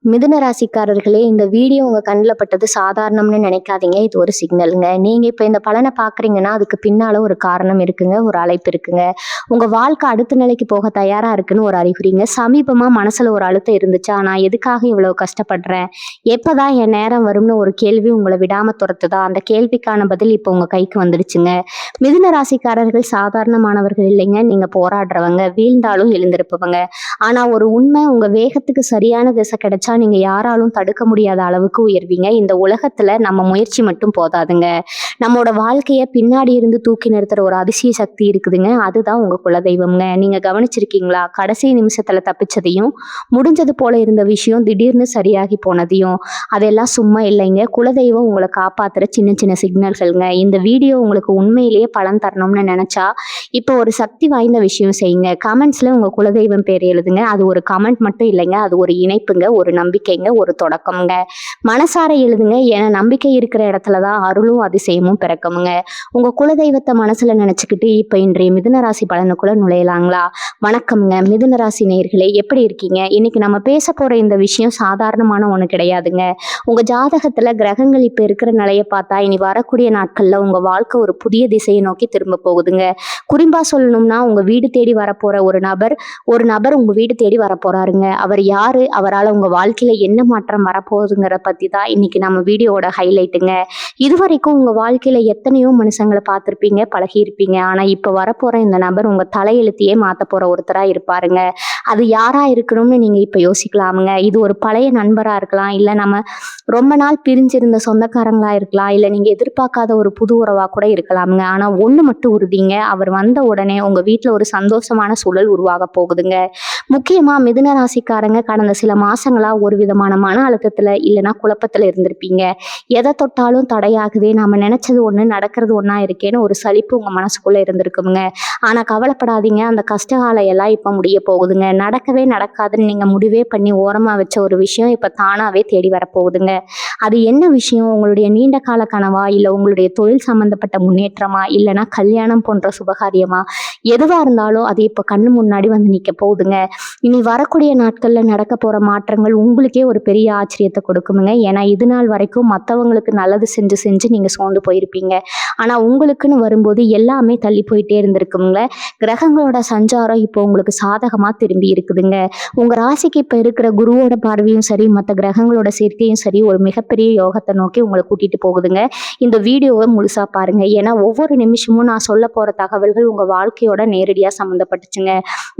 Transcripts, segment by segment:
மிதுன ராசிக்காரர்களே, இந்த வீடியோ உங்க கண்ல பட்டது சாதாரணம்னு நினைக்காதீங்க. இது ஒரு சிக்னலுங்க. நீங்க இப்ப இந்த பலன பார்க்குறீங்கன்னா, அதுக்கு பின்னால ஒரு காரணம் இருக்குங்க. ஒரு அழைப்பு இருக்குங்க. உங்க வாழ்க்கை அடுத்த நிலைக்கு போக தயாரா இருக்குன்னு ஒரு அறிகுறிங்க. சமீபமா மனசுல ஒரு அழுத்தம் இருந்துச்சா, நான் எதுக்காக இவ்வளவு கஷ்டப்படுறேன்? எப்பதான் என் நேரம் வரும்னு ஒரு கேள்வி உங்கள விடாம துரத்துதா? அந்த கேள்விக்கான பதில் இப்ப உங்க கைக்கு வந்துடுச்சுங்க. மிதுன ராசிக்காரர்கள் சாதாரணமானவர்கள் இல்லைங்க. நீங்க போராடுறவங்க, வீழ்ந்தாலும் எழுந்திருப்பவங்க. ஆனா ஒரு உண்மை, உங்க வேகத்துக்கு சரியான திசை கிடைச்சா நீங்க யாராலும் தடுக்க முடியாத அளவுக்கு உயர்வீங்க. இந்த உலகத்துல நம்ம முயற்சி மட்டும் போதாதுங்க. நம்மோட வாழ்க்கைய பின்னாடி இருந்து தூக்கி நிறுத்துற ஒரு அதிசய சக்தி இருக்குதுங்க. அதுதான் உங்க குலதெய்வம்ங்க. நீங்க கவனிச்சிருக்கீங்களா? கடைசி நிமிஷத்துல தப்பிச்சதையும், முடிஞ்சது போல இருந்த விஷயம் திடீர்னு சரியாகி போனதையும். அதெல்லாம் சும்மா இல்லைங்க. குலதெய்வம் உங்களை காப்பாத்துற சின்ன சின்ன சிக்னல்கள்ங்க. இந்த வீடியோ உங்களுக்கு உண்மையிலேயே பலன் தரணும்னு நினைச்சா இப்போ ஒரு சக்தி வாய்ந்த விஷயம் செய்யுங்க. கமெண்ட்ஸ்ல உங்க குலதெய்வம் பேர் எழுதுங்க. அது ஒரு கமெண்ட் மட்டும் இல்லைங்க. அது ஒரு இணைப்புங்க, ஒரு நம்பிக்கைங்க, ஒரு தொடக்கம்ங்க. மனசார எழுதுங்க. ஏன்னா நம்பிக்கை இருக்கிற இடத்துல தான் அருளும் அதிசயமும் பிறக்குமுங்க. உங்க குலதெய்வத்தை மனசுல நினைச்சுக்கிட்டு இப்ப இன்றைய மிதுன ராசி பலனுக்குள்ள நுழையலாங்களா? வணக்கம்ங்க மிதுன ராசி நேயர்களே, எப்படி இருக்கீங்க? இன்னைக்கு நம்ம பேச போற இந்த விஷயம் சாதாரணமான ஒண்ணு கிடையாதுங்க. உங்க ஜாதகத்துல கிரகங்கள் இப்ப இருக்கிற நிலையை பார்த்தா இனி வரக்கூடிய நாட்கள்ல உங்க வாழ்க்கை ஒரு புதிய திசையை நோக்கி திரும்ப போகுதுங்க. குறிப்பா சொல்லணும்னா, உங்க வீடு தேடி வரப்போற ஒரு நபர் உங்க வீடு தேடி வரப்போறாருங்க. அவர் யாரு? அவரால் உங்க வாழ்க்கையில என்ன மாற்றம் வரப்போகுதுங்கிற பத்தி தான் இன்னைக்கு நம்ம வீடியோவோட ஹைலைட்டுங்க. இதுவரைக்கும் உங்க வாழ்க்கையில எத்தனையோ மனுஷங்களை பார்த்திருப்பீங்க, பழகியிருப்பீங்க. ஆனா இப்ப வரப்போற இந்த நபர் உங்க தலையெழுத்தையே மாத்த போற ஒருத்தரா இருப்பாருங்க. அது யாரா இருக்கணும்னு நீங்க இப்ப யோசிக்கலாமுங்க. இது ஒரு பழைய நண்பரா இருக்கலாம், இல்ல நம்ம ரொம்ப நாள் பிரிஞ்சிருந்த சொந்தக்காரங்களா இருக்கலாம், இல்ல நீங்க எதிர்பார்க்காத ஒரு புது உறவா கூட இருக்கலாமுங்க. ஆனா ஒண்ணு மட்டும் உறுதிங்க, அவர் வந்த உடனே உங்க வீட்டுல ஒரு சந்தோஷமான சூழல் உருவாக போகுதுங்க. முக்கியமா மிதுன ராசிக்காரங்க கடந்த சில மாசங்களா ஒரு விதமான மன அழுத்தத்துல இல்லைன்னா குழப்பத்துல இருந்திருப்பீங்க. எதை தொட்டாலும் தடையாகுதே, நாம நினைச்சது ஒண்ணு நடக்கிறது ஒண்ணா இருக்கேன்னு ஒரு சலிப்பு உங்க மனசுக்குள்ள இருந்திருக்குங்க. ஆனா கவலைப்படாதீங்க, அந்த கஷ்டகாலம் எல்லாம் இப்ப முடிய போகுதுங்க. நடக்கவே நடக்காதுன்னு நீங்க முடிவே பண்ணி ஓரமா வச்ச ஒரு விஷயம் இப்ப தானாவே தேடி வரப்போகுதுங்க. அது என்ன விஷயம்? உங்களுடைய நீண்ட கால கனவா, இல்ல உங்களுடைய தொழில் சம்பந்தப்பட்ட முன்னேற்றமா, இல்லைன்னா கல்யாணம் போன்ற சுபகாரியமா? எதுவா இருந்தாலும் அது இப்ப கண்ணு முன்னாடி வந்து நிக்க போகுதுங்க. இனி வரக்கூடிய நாட்கள்ல நடக்க போற மாற்றங்கள் உங்களுக்கே ஒரு பெரிய ஆச்சரியத்தை கொடுக்குமுங்க. ஏன்னா இது நாள் வரைக்கும் மற்றவங்களுக்கு நல்லது செஞ்சு செஞ்சு நீங்க சோர்ந்து போயிருப்பீங்க. ஆனா உங்களுக்குன்னு வரும்போது எல்லாமே தள்ளி போயிட்டே இருந்திருக்குங்க. கிரகங்களோட சஞ்சாரம் இப்போ உங்களுக்கு சாதகமா திரும்பி இருக்குதுங்க. உங்க ராசிக்கு இப்ப இருக்கிற குருவோட பார்வையும் சரி, மற்ற கிரகங்களோட சேர்க்கையும் சரி, ஒரு மிகப்பெரிய யோகத்தை நோக்கி உங்களை கூட்டிட்டு போகுதுங்க. இந்த வீடியோவை முழுசா பாருங்க. ஏன்னா ஒவ்வொரு நிமிஷமும் நான் சொல்ல போற தகவல்கள் உங்க வாழ்க்கையோட நேரடியா சம்மந்தப்பட்டுச்சுங்க.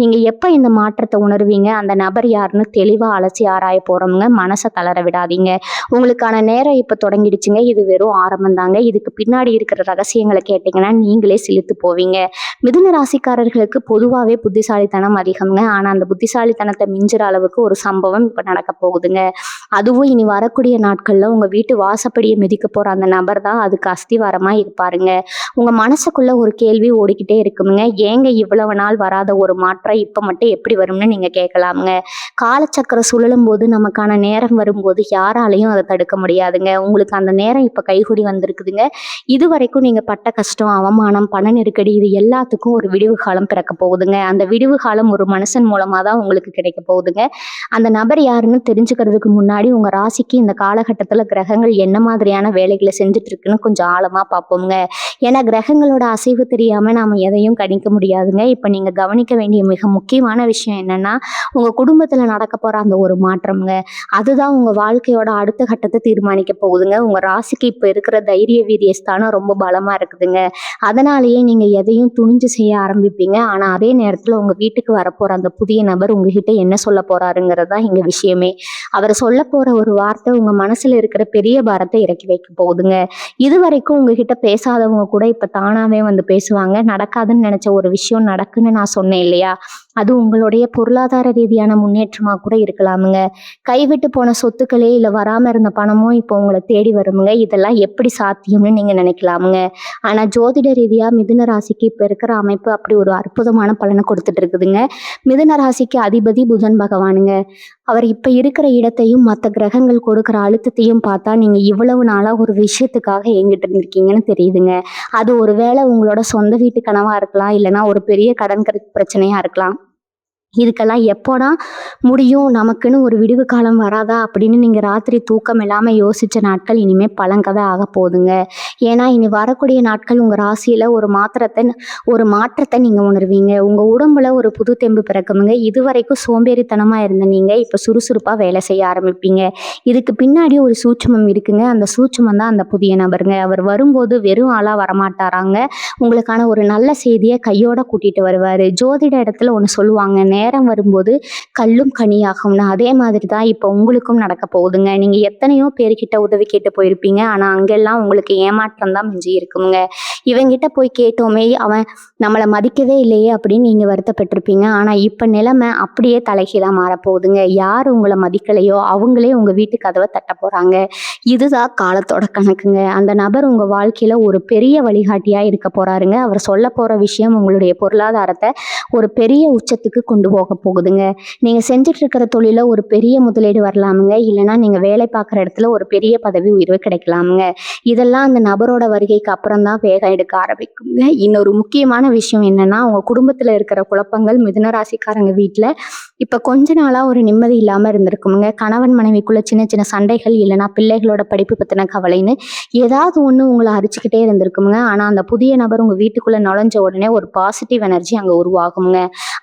நீங்க எப்ப இந்த மாற்றத்தை உணர்வீங்க, அந்த நபர் யாருன்னு தெளிவா அலசி ஆராய போறோம்ங்க. மனசை தளர விடாதீங்க. உங்களுக்கான நேரம் இப்ப தொடங்கிடுச்சுங்க. இது வெறும் ஆரம்பம் தாங்க. இதுக்கு பின்னாடி இருக்கிற ரகசியங்களை கேட்டீங்கன்னா நீங்களே சிலிர்த்து போவீங்க. மிதுன ராசிக்காரர்களுக்கு பொதுவாகவே புத்திசாலித்தனம் அதிகம்ங்க. ஆனா அந்த புத்திசாலித்தனத்தை மிஞ்சுற அளவுக்கு ஒரு சம்பவம் இப்ப நடக்க போகுதுங்க. அதுவும் இனி வரக்கூடிய நாட்கள்ல உங்க வீட்டு வாசப்படியை மிதிக்க போற அந்த நபர் தான் அதுக்கு அஸ்திவாரமா இருப்பாருங்க. உங்க மனசுக்குள்ள ஒரு கேள்வி ஓடிக்கிட்டே இருக்குமுங்க. ஏங்க இவ்வளவு நாள் வராத ஒரு மாற்றம் இப்ப மட்டும் எப்படி வரும்னு நீங்க கேட்கலாமுங்க. காலச்சக்கரம் சுழலும் போது நமக்கான நேரம் வரும்போது யாராலையும் அதை தடுக்க முடியாதுங்க. உங்களுக்கு அந்த நேரம் இப்ப கைகூடி வந்திருக்குதுங்க. இது வரைக்கும் நீங்க பட்ட கஷ்டம், அவமானம், பண நெருக்கடி, இது எல்லாத்துக்கும் ஒரு விடிவு காலம் பிறக்க போகுதுங்க. அந்த விடிவு காலம் ஒரு மனுஷன் மூலமா தான் உங்களுக்கு கிடைக்க போகுதுங்க. அந்த நபர் யாருன்னு தெரிஞ்சுக்கிறதுக்கு முன்னாடி உங்க ராசிக்கு இந்த காலகட்டத்துல கிரகங்கள் என்ன மாதிரியான வேலைகளை செஞ்சுட்டு இருக்குன்னு கொஞ்சம் ஆழமா பார்ப்போம்ங்க. ஏன்னா கிரகங்களோட அசைவு தெரியாம நாம எதையும் கணிக்க முடியாதுங்க. இப்ப நீங்க கவனிக்க வேண்டிய மிக முக்கியமான விஷயம் என்னன்னா, உங்க குடும்பத்துல நடக்க போற அந்த ஒரு மாற்றம்ங்க. அதுதான் உங்க வாழ்க்கையோட அடுத்த கட்டத்தை தீர்மானிக்க போகுதுங்க. உங்க ராசிக்கு இப்ப இருக்கிற தைரிய வீரிய ஸ்தானம் ரொம்ப பலமா இருக்குதுங்க. அதனாலேயே நீங்க எதையும் துணிஞ்சு செய்ய ஆரம்பிப்பீங்க. ஆனா அதே நேரத்துல உங்க வீட்டுக்கு வரப்போற அந்த புதிய நபர் உங்ககிட்ட என்ன சொல்ல போறாருங்கிறது தான் இங்க விஷயமே. அவர் சொல்ல போற ஒரு வார்த்தை உங்க மனசுல இருக்கிற பெரிய பாரத்தை இறக்கி வைக்க போகுதுங்க. இது வரைக்கும் உங்ககிட்ட பேசாதவங்க கூட இப்ப தானாவே வந்து பேசுவாங்க. நடக்காதுன்னு நினைச்ச ஒரு விஷயம் நடக்குன்னு நான் சொன்னேன் இல்லையா? அது உங்களுடைய பொருளாதார ரீதியான முன்னேற்றமா கூட இருக்கலாமுங்க. கைவிட்டு போன சொத்துக்களே இல்ல வராம இருந்த பணமோ இப்போ உங்களை தேடி வருமுங்க. இதெல்லாம் எப்படி சாத்தியம்னு நீங்க நினைக்கலாமுங்க. ஆனா ஜோதிட ரீதியா மிதுன ராசிக்கு இப்ப இருக்கிற அமைப்பு அப்படி ஒரு அற்புதமான பலனை கொடுத்துட்டு இருக்குதுங்க. மிதுன ராசிக்கு அதிபதி புதன் பகவானுங்க. அவர் இப்ப இருக்கிற இடத்தையும் மற்ற கிரகங்கள் கொடுக்குற அழுத்தத்தையும் பார்த்தா நீங்க இவ்வளவு நாளா ஒரு விஷயத்துக்காக ஏங்கிட்டு இருந்திருக்கீங்கன்னு தெரியுதுங்க. அது ஒருவேளை உங்களோட சொந்த வீட்டு கனவா இருக்கலாம், இல்லைன்னா ஒரு பெரிய கடன் பிரச்சனையா இருக்கலாம். இதுக்கெல்லாம் எப்போடா முடியும், நமக்குன்னு ஒரு விடிவு காலம் வராதா அப்படின்னு நீங்கள் ராத்திரி தூக்கம் இல்லாமல் யோசித்த நாட்கள் இனிமேல் பழங்கதை ஆக போகுதுங்க. ஏன்னா இனி வரக்கூடிய நாட்கள் உங்கள் ராசியில் ஒரு மாற்றத்தை நீங்கள் உணர்வீங்க. உங்கள் உடம்புல ஒரு புது தெம்பு பிறக்குமுங்க. இதுவரைக்கும் சோம்பேறித்தனமாக இருந்த நீங்கள் இப்போ சுறுசுறுப்பாக வேலை செய்ய ஆரம்பிப்பீங்க. இதுக்கு பின்னாடி ஒரு சூட்சுமம் இருக்குங்க. அந்த சூட்சுமம் தான் அந்த புதிய நபருங்க. அவர் வரும்போது வெறும் ஆளாக வரமாட்டாராங்க. உங்களுக்கான ஒரு நல்ல செய்தியை கையோட கூட்டிகிட்டு வருவார். ஜோதிட இடத்துல ஒன்று சொல்லுவாங்க, நேரம் வரும்போது கல்லும் கனியாகும்னு. அதே மாதிரி தான் இப்போ உங்களுக்கும் நடக்க போகுதுங்க. நீங்கள் எத்தனையோ பேர்கிட்ட உதவி கேட்டு போயிருப்பீங்க. ஆனால் அங்கெல்லாம் உங்களுக்கு ஏமாற்றம் தான் மிஞ்சி இருக்குங்க. இவங்கிட்ட போய் கேட்டோமே, அவன் நம்மளை மதிக்கவே இல்லையே அப்படின்னு நீங்கள் வருத்தப்பட்டிருப்பீங்க. ஆனால் இப்போ நிலைமை அப்படியே தலைகீழாக மாறப்போகுதுங்க. யார் உங்களை மதிக்கலையோ அவங்களே உங்கள் வீட்டு கதவை தட்ட போகிறாங்க. இதுதான் காலத்தோட கணக்குங்க. அந்த நபர் உங்கள் வாழ்க்கையில் ஒரு பெரிய வழிகாட்டியாக இருக்க போகிறாருங்க. அவர் சொல்ல போகிற விஷயம் உங்களுடைய பொருளாதாரத்தை ஒரு பெரிய உச்சத்துக்கு கொண்டு போக போகுதுங்க. நீங்கள் செஞ்சுட்டு இருக்கிற தொழில ஒரு பெரிய முதலீடு வரலாமுங்க. இல்லைனா நீங்கள் வேலை பார்க்குற இடத்துல ஒரு பெரிய பதவி உயர்வு கிடைக்கலாமுங்க. இதெல்லாம் அந்த நபரோட வருகைக்கு அப்புறம் தான் வேகம் எடுக்க ஆரம்பிக்குங்க. இன்னொரு முக்கியமான விஷயம் என்னன்னா, உங்கள் குடும்பத்தில் இருக்கிற குழப்பங்கள் மிதுன ராசிக்காரங்க வீட்டில் இப்போ கொஞ்ச நாளாக ஒரு நிம்மதி இல்லாமல் இருந்திருக்குமுங்க. கணவன் மனைவிக்குள்ள சின்ன சின்ன சண்டைகள், இல்லைனா பிள்ளைகளோட படிப்பு பற்றின கவலைன்னு ஏதாவது ஒன்று உங்களை அரிச்சுக்கிட்டே இருந்திருக்குமுங்க. ஆனால் அந்த புதிய நபர் உங்கள் வீட்டுக்குள்ளே நுழைஞ்ச உடனே ஒரு பாசிட்டிவ் எனர்ஜி அங்கே உருவாகுங்க.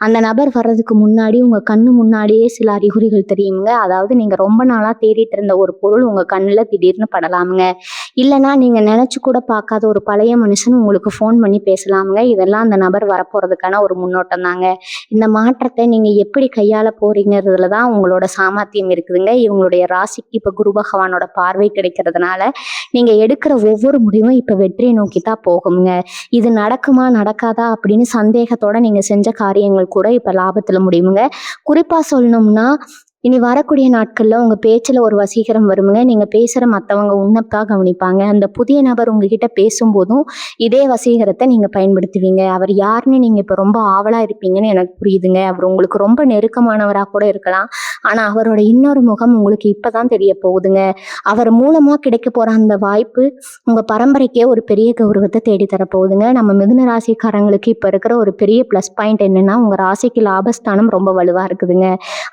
அந்த நபர் வர்றதுக்கு முன்னாடி உங்கள் கண்ணு முன்னாடியே சில அறிகுறிகள் தெரியுங்க. அதாவது நீங்கள் ரொம்ப நாளாக தேடிட்டு இருந்த ஒரு பொருள் உங்கள் கண்ணில் திடீர்னு படலாமுங்க. இல்லைனா நீங்கள் நினச்சி கூட பார்க்காத ஒரு பழைய மனுஷன் உங்களுக்கு ஃபோன் பண்ணி பேசலாமுங்க. இதெல்லாம் அந்த நபர் வரப்போகிறதுக்கான ஒரு முன்னோட்டம் தாங்க. இந்த மாற்றத்தை நீங்கள் எப்படி கையாள போறீங்கிறதுல தான் உங்களோட சாமர்த்தியம் இருக்குதுங்க. இவங்களுடைய ராசிக்கு இப்போ குரு பகவானோட பார்வை கிடைக்கிறதுனால நீங்கள் எடுக்கிற ஒவ்வொரு முடிவும் இப்போ வெற்றியை நோக்கி தான் போகுங்க. இது நடக்குமா நடக்காதா அப்படின்னு சந்தேகத்தோட நீங்கள் செஞ்ச காரியங்கள் கூட இப்போ லாபத்தில் முடியுங்க. குறிப்பாக சொல்லணும்னா, இனி வரக்கூடிய நாட்களில் உங்கள் பேச்சில் ஒரு வசீகரம் வருமுங்க. நீங்கள் பேசுகிற மற்றவங்க உன்னப்பாக கவனிப்பாங்க. அந்த புதிய நபர் உங்ககிட்ட பேசும்போதும் இதே வசீகரத்தை நீங்கள் பயன்படுத்துவீங்க. அவர் யாருன்னு நீங்கள் இப்போ ரொம்ப ஆவலாக இருப்பீங்கன்னு எனக்கு புரியுதுங்க. அவர் உங்களுக்கு ரொம்ப நெருக்கமானவராக கூட இருக்கலாம். ஆனால் அவரோட இன்னொரு முகம் உங்களுக்கு இப்போ தான் தெரிய போகுதுங்க. அவர் மூலமாக கிடைக்க போகிற அந்த வாய்ப்பு உங்கள் பரம்பரைக்கே ஒரு பெரிய கௌரவத்தை தேடித்தரப்போகுதுங்க. நம்ம மிதுன ராசிக்காரங்களுக்கு இப்போ இருக்கிற ஒரு பெரிய ப்ளஸ் பாயிண்ட் என்னென்னா, உங்கள் ராசிக்கு லாபஸ்தானம் ரொம்ப வலுவாக இருக்குதுங்க.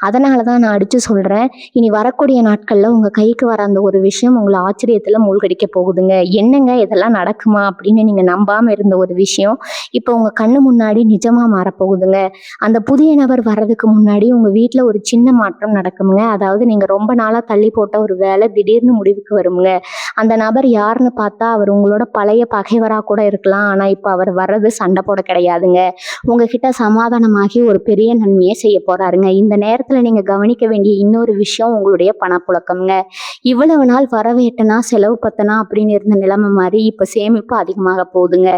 அதனால தான் நான் அடிச்சு சொல்றேன், இனி வரக்கூடிய நாட்கள்ல உங்க கைக்கு வர அந்த ஒரு விஷயம் உங்களை ஆச்சரியத்துல மூழ்கடிக்க போகுதுங்க. என்னங்க இதெல்லாம் நடக்குமா அப்படின்னு நீங்க நம்பாம இருந்த ஒரு விஷயம் இப்போ உங்க கண்ணு முன்னாடி நிஜமா மாறப்போகுதுங்க. அந்த புதிய நபர் வர்றதுக்கு முன்னாடி உங்க வீட்டுல ஒரு சின்ன மாற்றம் நடக்குமுங்க. அதாவது நீங்க ரொம்ப நாளா தள்ளி போட்ட ஒரு வேலை திடீர்னு முடிவுக்கு வருமுங்க. அந்த நபர் யாருன்னு பார்த்தா அவர் உங்களோட பழைய பகைவராக கூட இருக்கலாம். ஆனா இப்போ அவர் வர்றது சண்டை போட கிடையாதுங்க. உங்ககிட்ட சமாதானமாகி ஒரு பெரிய நன்மையை செய்ய போறாருங்க. இந்த நேரத்துல நீங்க கவனிக்க வேண்டிய இன்னொரு விஷயம் உங்களுடைய பணப்புழக்கம்ங்க. இவ்வளவு நாள் வரவு எட்டனா செலவு பத்தனா அப்படின்னு இருந்த நிலைமை மாதிரி இப்ப சேமிப்பு அதிகமாக போகுதுங்க.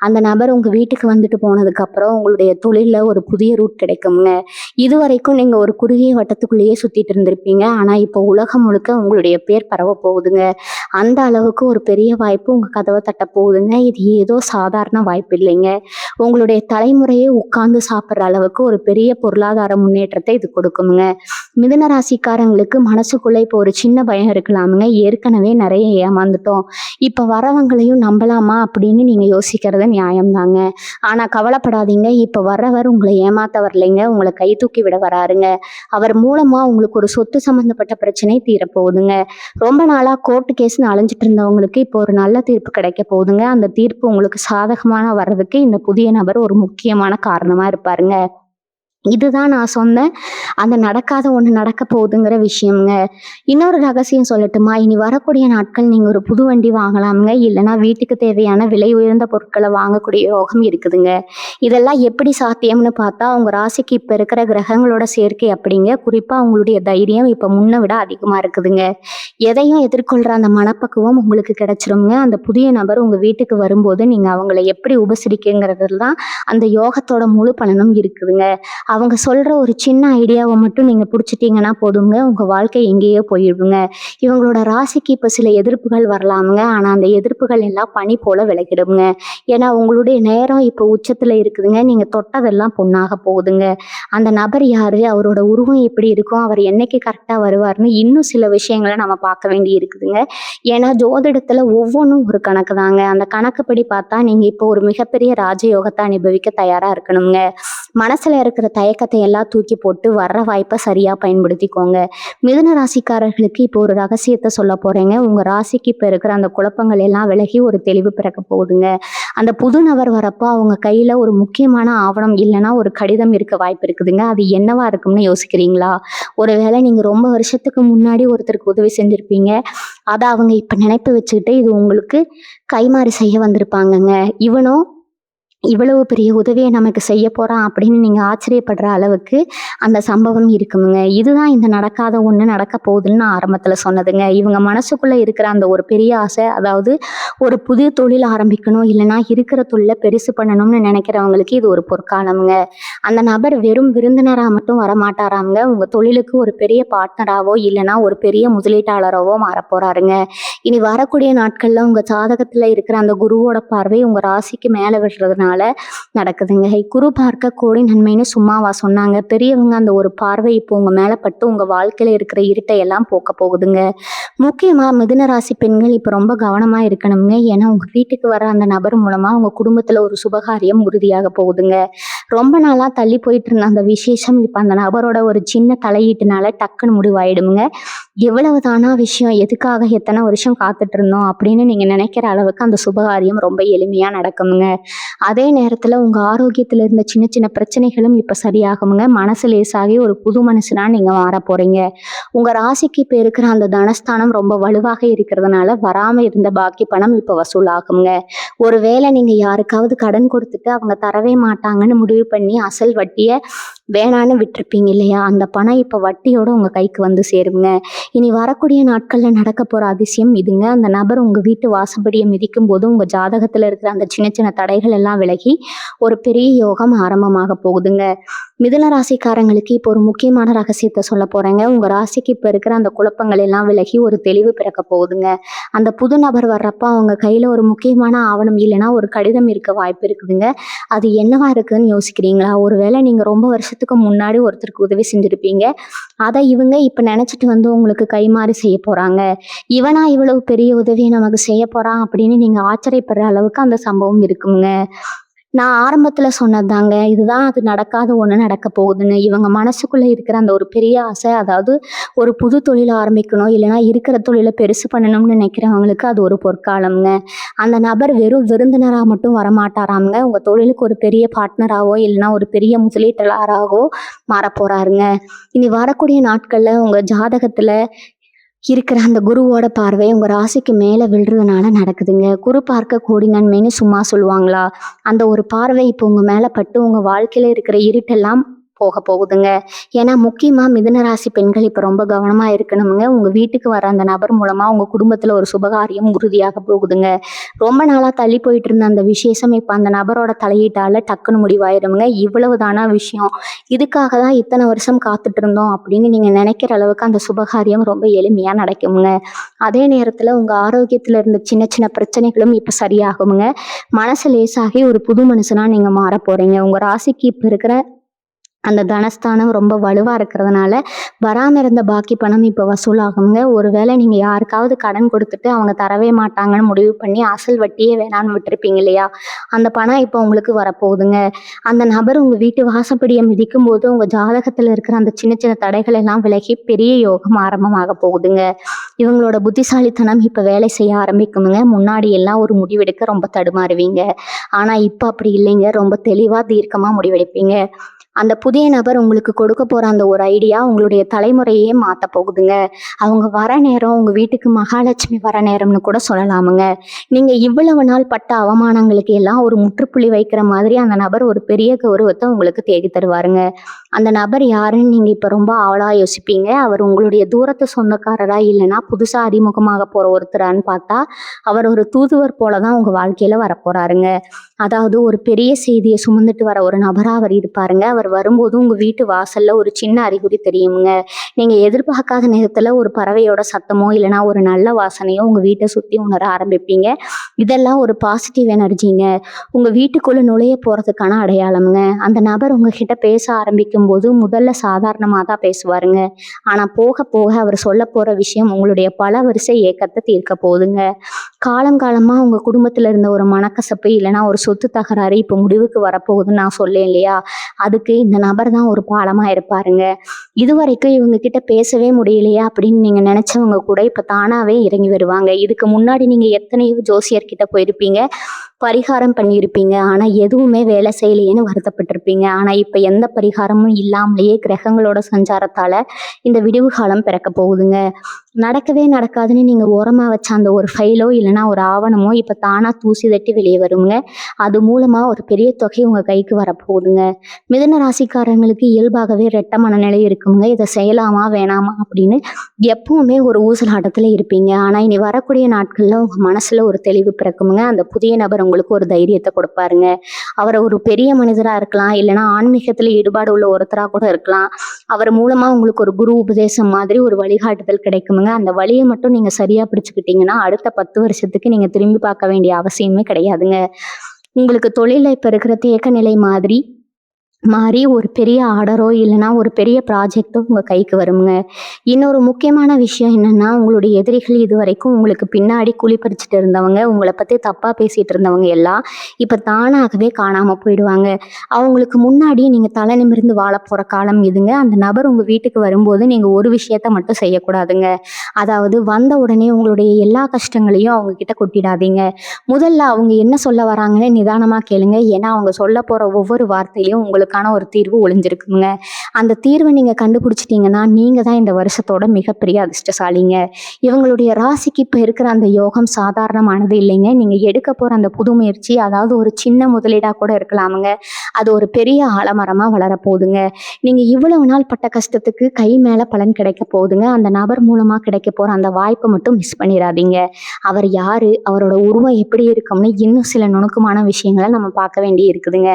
அந்த நபர் உங்க வீட்டுக்கு வந்துட்டு போனதுக்கு அப்புறம் உங்களுடைய தொழில ஒரு புதிய ரூட் கிடைக்குங்க. இதுவரைக்கும் நீங்க ஒரு குறுகிய வட்டத்துக்குள்ளேயே சுத்திட்டு இருந்திருப்பீங்க. ஆனா இப்போ உலகம் முழுக்க உங்களுடைய பேர் பரவ போகுதுங்க. அந்த அளவுக்கு ஒரு பெரிய வாய்ப்பு உங்க கதவை தட்ட போகுதுங்க. இது ஏதோ சாதாரண வாய்ப்பு இல்லைங்க. உங்களுடைய தலைமுறையே உட்கார்ந்து சாப்பிட்ற அளவுக்கு ஒரு பெரிய பொருளாதார முன்னேற்றத்தை இது கொடுக்குங்க. மிதுன ராசிக்காரங்களுக்கு மனசுக்குள்ள இப்போ ஒரு சின்ன பயம் இருக்கலாமுங்க. ஏற்கனவே நிறைய ஏமாந்துட்டோம், இப்போ வரவங்களையும் நம்பலாமா அப்படின்னு நீங்க யோசிக்கிறது நியாயம்தாங்க. ஆனா கவலைப்படாதீங்க, இப்போ வர்றவர் உங்களை ஏமாத்த வரலைங்க, உங்களை கை தூக்கி விட வராருங்க. அவர் மூலமா உங்களுக்கு ஒரு சொத்து சம்பந்தப்பட்ட பிரச்சனை தீரப்போகுதுங்க. ரொம்ப நாளா கோர்ட்டு கேஸ்ன்னு அலைஞ்சிட்டு இருந்தவங்களுக்கு இப்போ ஒரு நல்ல தீர்ப்பு கிடைக்க போகுதுங்க. அந்த தீர்ப்பு உங்களுக்கு சாதகமான வர்றதுக்கு இந்த புதிய நபர் ஒரு முக்கியமான காரணமா இருப்பாருங்க. இதுதான் நான் சொன்னேன், அந்த நடக்காத ஒன்று நடக்க போகுதுங்கிற விஷயம்ங்க. இன்னொரு ரகசியம் சொல்லட்டுமா? இனி வரக்கூடிய நாட்கள் நீங்கள் ஒரு புது வண்டி வாங்கலாமுங்க. இல்லைனா வீட்டுக்கு தேவையான விலை உயர்ந்த பொருட்களை வாங்கக்கூடிய யோகம் இருக்குதுங்க. இதெல்லாம் எப்படி சாத்தியம்னு பார்த்தா, உங்கள் ராசிக்கு இப்போ இருக்கிற கிரகங்களோட சேர்க்கை அப்படிங்க. குறிப்பாக உங்களுடைய தைரியம் இப்போ முன்னை விட அதிகமாக இருக்குதுங்க. எதையும் எதிர்கொள்கிற அந்த மனப்பக்குவம் உங்களுக்கு கிடைச்சிருங்க. அந்த புதிய நபர் உங்கள் வீட்டுக்கு வரும்போது நீங்கள் அவங்கள எப்படி உபசரிக்குங்கிறதுல தான் அந்த யோகத்தோட முழு பலனும் இருக்குதுங்க. அவங்க சொல்கிற ஒரு சின்ன ஐடியாவை மட்டும் நீங்கள் பிடிச்சிட்டிங்கன்னா போதுங்க, உங்கள் வாழ்க்கை எங்கேயோ போயிடுங்க. இவங்களோட ராசிக்கு இப்போ சில எதிர்ப்புகள் வரலாமுங்க. ஆனால் அந்த எதிர்ப்புகள் எல்லாம் பனி போல் விலகிடுங்க. ஏன்னா உங்களுடைய நேரம் இப்போ உச்சத்தில் இருக்குதுங்க. நீங்கள் தொட்டதெல்லாம் பொண்ணாக போகுதுங்க. அந்த நபர் யார், அவரோட உருவம் எப்படி இருக்கும், அவர் என்னைக்கு கரெக்டாக வருவார்னு இன்னும் சில விஷயங்களை நம்ம பார்க்க வேண்டி இருக்குதுங்க. ஏன்னா ஜோதிடத்தில் ஒவ்வொன்றும் ஒரு கணக்கு தாங்க. அந்த கணக்குப்படி பார்த்தா நீங்கள் இப்போ ஒரு மிகப்பெரிய ராஜயோகத்தை அனுபவிக்க தயாராக இருக்கணுங்க. மனசில் இருக்கிற தயக்கத்தை எல்லாம் தூக்கி போட்டு வர்ற வாய்ப்பை சரியா பயன்படுத்திக்கோங்க. மிதுன ராசிக்காரர்களுக்கு இப்போ ஒரு ரகசியத்தை சொல்ல போறேங்க. உங்க ராசிக்கு இப்போ இருக்கிற அந்த குழப்பங்கள் எல்லாம் விலகி ஒரு தெளிவு பிறக்க போகுதுங்க. அந்த புது நபர் வரப்போ அவங்க கையில ஒரு முக்கியமான ஆவணம் இல்லைன்னா ஒரு கடிதம் இருக்க வாய்ப்பு இருக்குதுங்க. அது என்னவா இருக்கும்னு யோசிக்கிறீங்களா? ஒருவேளை நீங்க ரொம்ப வருஷத்துக்கு முன்னாடி ஒருத்தருக்கு உதவி செஞ்சிருப்பீங்க. அதை அவங்க இப்ப நினைப்பு வச்சுக்கிட்டு இது உங்களுக்கு கைமாறி செய்ய வந்திருப்பாங்கங்க. இவனும் இவ்வளவு பெரிய உதவியை நமக்கு செய்ய போறான் அப்படின்னு நீங்க ஆச்சரியப்படுற அளவுக்கு அந்த சம்பவம் இருக்குமுங்க. இதுதான் இந்த நடக்காத ஒண்ணு நடக்க போகுதுன்னு நான் ஆரம்பத்துல சொன்னதுங்க. இவங்க மனசுக்குள்ள இருக்கிற அந்த ஒரு பெரிய ஆசை, அதாவது ஒரு புதிய தொழில் ஆரம்பிக்கணும் இல்லைன்னா இருக்கிற தொழிலை பெருசு பண்ணணும்னு நினைக்கிறவங்களுக்கு இது ஒரு பொற்காலமுங்க. அந்த நபர் வெறும் விருந்தினரா மட்டும் வரமாட்டாராங்க. உங்க தொழிலுக்கு ஒரு பெரிய பார்ட்னராவோ இல்லைன்னா ஒரு பெரிய முதலீட்டாளராவோ மாற போறாருங்க. இனி வரக்கூடிய நாட்கள்ல உங்க ஜாதகத்துல இருக்கிற அந்த குருவோட பார்வை உங்க ராசிக்கு மேல விடுறதுனால நடக்குதுங்க. குரு பார்க்க கோடி நன்மைன்னு சும்மாவா சொன்னாங்க? பெரியவங்க அந்த ஒரு பார்வை இப்போ உங்க மேல பட்டு உங்க வாழ்க்கையில இருக்கிற இருட்டை எல்லாம் போக்க போகுதுங்க. முக்கியமா மிதுன ராசி பெண்கள் இப்ப ரொம்ப கவனமா இருக்கணுங்க. ஏன்னா உங்க வீட்டுக்கு வர அந்த நபர் மூலமா உங்க குடும்பத்துல ஒரு சுபகாரியம் உறுதியாக போகுதுங்க. ரொம்ப நாளா தள்ளி போயிட்டு இருந்த அந்த விசேஷம் இப்ப அந்த நபரோட ஒரு சின்ன தலையீட்டுனால டக்குன்னு முடிவாயிடுங்க. எவ்வளவு தானா விஷயம், எதுக்காக எத்தனை வருஷம் காத்துட்டு இருந்தோம் அப்படின்னு நீங்க நினைக்கிற அளவுக்கு அந்த சுபகாரியம் ரொம்ப எளிமையா நடக்குமுங்க. அதே நேரத்துல உங்க ஆரோக்கியத்துல இருந்த சின்ன சின்ன பிரச்சனைகளும் இப்ப சரியாகுமுங்க. மனசு லேசாகி ஒரு புது மனுஷனா நீங்க மாற போறீங்க. உங்க ராசிக்கு இப்ப இருக்கிற அந்த தனஸ்தானம் ரொம்ப வலுவாக இருக்கிறதுனால வராம இருந்த பாக்கி பணம் இப்ப வசூலாகுங்க. ஒருவேளை நீங்க யாருக்காவது கடன் கொடுத்துட்டு அவங்க தரவே மாட்டாங்கன்னு முடிவு பண்ணி அசல் வட்டிய வேணான்னு விட்டுருப்பீங்க இல்லையா? அந்த பணம் இப்ப வட்டியோட உங்க கைக்கு வந்து சேருங்க. இனி வரக்கூடிய நாட்கள்ல நடக்க போற அதிசயம் இதுங்க. அந்த நபர் உங்க வீட்டு வாசப்படியை மிதிக்கும் போது உங்க ஜாதகத்துல இருக்கிற அந்த சின்ன சின்ன தடைகள் எல்லாம் விலகி ஒரு பெரிய யோகம் ஆரம்பமாக போகுதுங்க. மிதுன ராசிக்காரங்களுக்கு இப்போ ஒரு முக்கியமான ரகசியத்தை சொல்ல போறேங்க. உங்க ராசிக்கு இப்ப இருக்கிற அந்த குழப்பங்கள் எல்லாம் விலகி ஒரு தெளிவு பிறக்க போகுதுங்க. அந்த புது நபர் வர்றப்ப அவங்க கையில ஒரு முக்கியமான ஆவணம் இல்லைன்னா ஒரு கடிதம் இருக்க வாய்ப்பு இருக்குதுங்க. அது என்னவா இருக்குன்னு யோசிக்கிறீங்களா? ஒருவேளை நீங்க ரொம்ப வருஷத்துக்கு முன்னாடி ஒருத்தருக்கு உதவி செஞ்சிருப்பீங்க. அதை இவங்க இப்ப நினைச்சிட்டு வந்து உங்களுக்கு கைமாறி செய்ய போறாங்க. இவனா இவ்வளவு பெரிய உதவியை நமக்கு செய்ய போறான் அப்படின்னு நீங்க ஆச்சரியப்படுற அளவுக்கு அந்த சம்பவம் இருக்குங்க. நான் ஆரம்பத்துல சொன்னதுதாங்க. இதுதான் அது நடக்காத ஒண்ணு நடக்க போகுதுன்னு. இவங்க மனசுக்குள்ள இருக்கிற அந்த ஒரு பெரிய ஆசை, அதாவது ஒரு புது தொழில் ஆரம்பிக்கணும் இல்லைன்னா இருக்கிற தொழிலை பெருசு பண்ணணும்னு நினைக்கிறவங்களுக்கு அது ஒரு பொற்காலம்ங்க. அந்த நபர் வெறும் விருந்தினரா மட்டும் வரமாட்டாராங்க. உங்க தொழிலுக்கு ஒரு பெரிய பார்ட்னராவோ இல்லைன்னா ஒரு பெரிய முதலீட்டாளராகவோ மாற போறாருங்க. இனி வரக்கூடிய நாட்கள்ல உங்க ஜாதகத்துல இருக்கிற அந்த குருவோட பார்வை உங்க ராசிக்கு மேல விழுறதுனால நடக்குதுங்க. குரு பார்க்க கோடி நன்மைன்னு சும்மா சொல்லுவாங்களா? அந்த ஒரு பார்வை இப்போ உங்க மேல பட்டு உங்க வாழ்க்கையில இருக்கிற இருட்டெல்லாம் போக போகுதுங்க. ஏன்னா முக்கியமா மிதுன ராசி பெண்கள் இப்ப ரொம்ப கவனமா இருக்கணுங்க. உங்க வீட்டுக்கு வர அந்த நபர் மூலமா உங்க குடும்பத்துல ஒரு சுபகாரியம் உறுதியாக போகுதுங்க. ரொம்ப நாளா தள்ளி போயிட்டு இருந்த அந்த விசேஷம் இப்ப அந்த நபரோட தலையீட்டால டக்குன்னு முடிவாயிருமுங்க. இவ்வளவு தானா விஷயம், இதுக்காக தான் இத்தனை வருஷம் காத்துட்டு இருந்தோம் அப்படின்னு நீங்க நினைக்கிற அளவுக்கு அந்த சுபகாரியம் ரொம்ப எளிமையா நடக்குமுங்க. அதே நேரத்துல உங்க ஆரோக்கியத்துல இருந்த சின்ன சின்ன பிரச்சனைகளும் இப்ப சரியாகுமுங்க. மனசு லேசாகி ஒரு புது மனுஷனா நீங்க மாற போறீங்க. உங்க ராசிக்கு இப்ப இருக்கிற அந்த தனஸ்தானம் ரொம்ப வலுவா இருக்கிறதுனால வராம இருந்த பாக்கி பணம் இப்ப வசூலாகுங்க. ஒருவேளை நீங்க யாருக்காவது கடன் கொடுத்துட்டு அவங்க தரவே மாட்டாங்கன்னு முடிவு பண்ணி அசல் வட்டியே வேணான்னு விட்டுருப்பீங்க இல்லையா? அந்த பணம் இப்போ உங்களுக்கு வரப்போகுதுங்க. அந்த நபர் உங்க வீட்டு வாசப்படியை மிதிக்கும் போது உங்க ஜாதகத்துல இருக்கிற அந்த சின்ன சின்ன தடைகள் எல்லாம் விலகி பெரிய யோகம் ஆரம்பமாக போகுதுங்க. இவங்களோட புத்திசாலித்தனம் இப்ப வேலை செய்ய ஆரம்பிக்குமுங்க. முன்னாடி எல்லாம் ஒரு முடிவெடுக்க ரொம்ப தடுமாறுவீங்க. ஆனா இப்ப அப்படி இல்லைங்க. ரொம்ப தெளிவா தீர்க்கமா முடிவெடுப்பீங்க. அந்த புதிய நபர் உங்களுக்கு கொடுக்க போற அந்த ஒரு ஐடியா உங்களுடைய தலைமுறையே மாத்த போகுதுங்க. அவங்க வர நேரம் உங்க வீட்டுக்கு மகாலட்சுமி வர நேரம்னு கூட சொல்லலாமுங்க. நீங்க இவ்வளவு நாள் பட்ட அவமானங்களுக்கு எல்லாம் ஒரு முற்றுப்புள்ளி வைக்கிற மாதிரி அந்த நபர் ஒரு பெரிய கௌரவத்தை உங்களுக்கு தேடி தருவாருங்க. அந்த நபர் யாருன்னு நீங்க இப்ப ரொம்ப ஆவலா யோசிப்பீங்க. அவர் உங்களுடைய தூரத்து சொந்தக்காரரா இல்லைன்னா புதுசா அறிமுகமாக போற ஒருத்தரான்னு பார்த்தா அவர் ஒரு தூதுவர் போலதான் உங்க வாழ்க்கையில வரப்போறாருங்க. அதாவது ஒரு பெரிய செய்தியை சுமந்துட்டு வர ஒரு நபரா அவர் இருப்பாருங்க. அவர் வரும்போது உங்க வீட்டு வாசல்ல ஒரு சின்ன அறிகுறி தெரியுங்க. நீங்க எதிர்பார்க்காத நேரத்துல ஒரு பறவையோட சத்தமோ இல்லைன்னா ஒரு நல்ல வாசனையோ உங்க வீட்டை சுத்தி உணர ஆரம்பிப்பீங்க. இதெல்லாம் ஒரு பாசிட்டிவ் எனர்ஜிங்க. உங்க வீட்டுக்குள்ள நுழைய போறதுக்கான அடையாளம்ங்க. அந்த நபர் உங்ககிட்ட பேச ஆரம்பிக்கும் போது முதல்ல சாதாரணமா தான் பேசுவாருங்க. ஆனா போக போக அவர் சொல்ல போற விஷயம் உங்களுடைய பல வரிசை ஏக்கத்தை தீர்க்க போகுதுங்க. காலம் காலமா உங்க குடும்பத்துல இருந்த ஒரு மனக்கசப்பு இல்லைன்னா ஒரு சொத்து தகராறு இப்ப முடிவுக்கு வரப்போகுதுன்னு நான் சொல்லேன் இல்லையா? அதுக்கு இந்த நபர் தான் ஒரு பாலமா இருப்பாருங்க. இதுவரைக்கும் இவங்க கிட்ட பேசவே முடியலையா அப்படின்னு நீங்க நினைச்சவங்க கூட இப்ப தானாவே இறங்கி வருவாங்க. இதுக்கு முன்னாடி நீங்க எத்தனையோ ஜோசியர்கிட்ட போயிருப்பீங்க, பரிகாரம் பண்ணியிருப்பீங்க. ஆனா எதுவுமே வேலை செய்யலையேன்னு வருத்தப்பட்டிருப்பீங்க. ஆனா இப்ப எந்த பரிகாரமும் இல்லாமலேயே கிரகங்களோட சஞ்சாரத்தால இந்த விடிவு காலம் பிறக்க போகுதுங்க. நடக்கவே நடக்காதுன்னு நீங்க ஓரமா வச்ச அந்த ஒரு ஃபைலோ இல்லைன்னா ஒரு ஆவணமோ இப்ப தானா தூசி தட்டி வெளியே வருங்க. அது மூலமா ஒரு பெரிய தொகை உங்க கைக்கு வரப்போகுதுங்க. மிதுன ராசிக்காரங்களுக்கு இயல்பாகவே ரெட்ட மனநிலை இருக்குங்க. இதை செய்யலாமா வேணாமா அப்படின்னு எப்பவுமே ஒரு ஊசலாட்டத்துல இருப்பீங்க. ஆனா இனி வரக்கூடிய நாட்கள்ல உங்க மனசுல ஒரு தெளிவு பிறக்குங்க. அந்த புதிய நபர் உங்களுக்கு ஒரு தைரியத்தை கொடுப்பாருங்க. அவரை ஒரு பெரிய மனிதரா இருக்கலாம், இல்லைன்னா ஆன்மீகத்துல ஈடுபாடு உள்ள ஒருத்தரா கூட இருக்கலாம். அவர் மூலமா உங்களுக்கு ஒரு குரு உபதேசம் மாதிரி ஒரு வழிகாட்டுதல் கிடைக்குங்க. அந்த வழியை மட்டும் நீங்க சரியா பிடிச்சுக்கிட்டீங்கன்னா அடுத்த 10 வருஷத்துக்கு நீங்க திரும்பி பார்க்க வேண்டிய அவசியமே கிடையாதுங்க. உங்களுக்கு தொழில இப்ப இருக்கிற தேக்க நிலை மாதிரி மாறி ஒரு பெரிய ஆர்டரோ இல்லைன்னா ஒரு பெரிய ப்ராஜெக்டோ உங்க கைக்கு வருங்க. இன்னொரு முக்கியமான விஷயம் என்னன்னா, உங்களுடைய எதிரிகள் இதுவரைக்கும் உங்களுக்கு பின்னாடி குழி பறிச்சுட்டு இருந்தவங்க, உங்களை பத்தி தப்பா பேசிட்டு இருந்தவங்க எல்லாம் இப்ப தானாகவே காணாம போயிடுவாங்க. அவங்களுக்கு முன்னாடி நீங்க தலை நிமிர்ந்து வாழ போற காலம் இதுங்க. அந்த நபர் உங்க வீட்டுக்கு வரும்போது நீங்க ஒரு விஷயத்த மட்டும் செய்யக்கூடாதுங்க. அதாவது வந்த உடனே உங்களுடைய எல்லா கஷ்டங்களையும் அவங்க கிட்ட கொட்டிடாதீங்க. முதல்ல அவங்க என்ன சொல்ல வராங்கன்னு நிதானமா கேளுங்க. ஏன்னா அவங்க சொல்ல போற ஒவ்வொரு வார்த்தையிலும் உங்களுக்கான ஒரு தீர்வு ஒளிஞ்சிருக்குங்க. அந்த தீர்வை நீங்க கண்டுபிடிச்சிட்டீங்கன்னா நீங்க தான் இந்த வருஷத்தோட மிகப்பெரிய அதிர்ஷ்டசாலிங்க. இவங்களுடைய ராசிக்கு இப்ப இருக்கிற அந்த யோகம் சாதாரணமானது இல்லைங்க. நீங்க எடுக்க போற அந்த புது முயற்சி, அதாவது ஒரு சின்ன முதலீடா கூட இருக்கலாமுங்க, அது ஒரு பெரிய ஆலமரமா வளரப்போகுதுங்க. நீங்க இவ்வளவு நாள் பட்ட கஷ்டத்துக்கு கை மேல பலன் கிடைக்க போகுதுங்க. அந்த நபர் மூலமா கிடைக்க போற அந்த வாய்ப்பை மட்டும் மிஸ் பண்ணிடாதீங்க. அவர் யாரு, அவரோட உருவம் எப்படி இருக்கும்னு இன்னும் சில நுணுக்கமான விஷயங்களை நம்ம பார்க்க வேண்டி இருக்குதுங்க.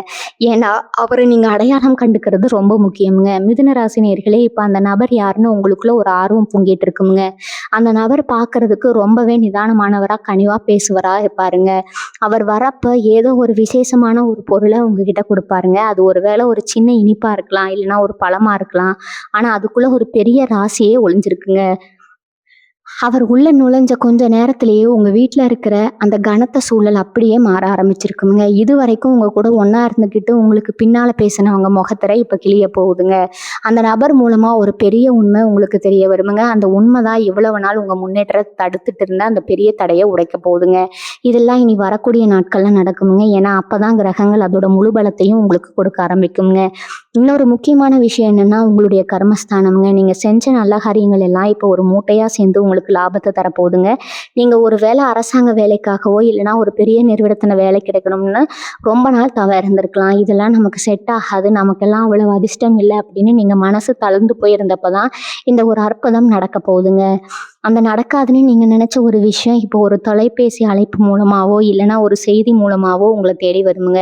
ஏன்னா அவரை நீங்க அடையாளம் கண்டுக்கிறது ரொம்ப முக்கியமுங்க. மிதுன ராசி நேயர்களே, இப்ப அந்த நபர் யாருன்னு உங்களுக்குள்ள ஒரு ஆர்வம் பொங்கிட்டு இருக்குங்க. அந்த நபர் பார்க்கறதுக்கு ரொம்பவே நிதானமானவரா, கனிவா பேசுவரா இருப்பாருங்க. அவர் வரப்ப ஏதோ ஒரு விசேஷமான ஒரு பொருளை உங்ககிட்ட கொடுப்பாருங்க. அது ஒருவேளை ஒரு சின்ன இனிப்பா இருக்கலாம், இல்லைன்னா ஒரு பழமா இருக்கலாம். ஆனா அதுக்குள்ள ஒரு பெரிய ராசியே ஒளிஞ்சிருக்குங்க. அவர் உள்ள நுழைஞ்ச கொஞ்ச நேரத்திலேயே உங்க வீட்ல இருக்கிற அந்த கனத்த சூழல் அப்படியே மாற ஆரம்பிச்சிருக்குங்க. இதுவரைக்கும் உங்க கூட ஒண்ணா இருந்துகிட்டு உங்களுக்கு பின்னால பேசினவங்க முகத்திரை இப்ப கிழிய போகுதுங்க. அந்த நபர் மூலமா ஒரு பெரிய உண்மை உங்களுக்கு தெரிய வருமுங்க. அந்த உண்மைதான் இவ்வளவு நாள் உங்க முன்னேற்றத்தை தடுத்துட்டு இருந்த அந்த பெரிய தடையை உடைக்க போகுதுங்க. இதெல்லாம் இனி வரக்கூடிய நாட்கள்ல நடக்குமுங்க. ஏன்னா அப்பதான் கிரகங்கள் அதோட முழு பலத்தையும் உங்களுக்கு கொடுக்க ஆரம்பிக்குங்க. இன்னொரு முக்கியமான விஷயம் என்னன்னா, உங்களுடைய கர்மஸ்தானம்ங்க. நீங்க செஞ்ச நல்ல காரியங்கள் எல்லாம் இப்போ ஒரு மூட்டையா சேர்ந்து உங்களுக்கு லாபத்தை தரப்போகுதுங்க. நீங்க ஒரு வேளை அரசாங்க வேலைக்காகவோ இல்லைன்னா ஒரு பெரிய நிறுவனத்துல வேலை கிடைக்கணும்னு ரொம்ப நாள் தவ இருந்திருக்கலாம். இதெல்லாம் நமக்கு செட் ஆகாது, நமக்கெல்லாம் அவ்வளவு அதிர்ஷ்டம் இல்லை அப்படின்னு நீங்க மனசு தளர்ந்து போயிருந்தப்பதான் இந்த ஒரு அற்புதம் நடக்க போகுதுங்க. அந்த நடக்காதுன்னு நீங்க நினைச்ச ஒரு விஷயம் இப்போ ஒரு தொலைபேசி அழைப்பு மூலமாவோ இல்லைன்னா ஒரு செய்தி மூலமாவோ உங்களை தேடி வருமுங்க.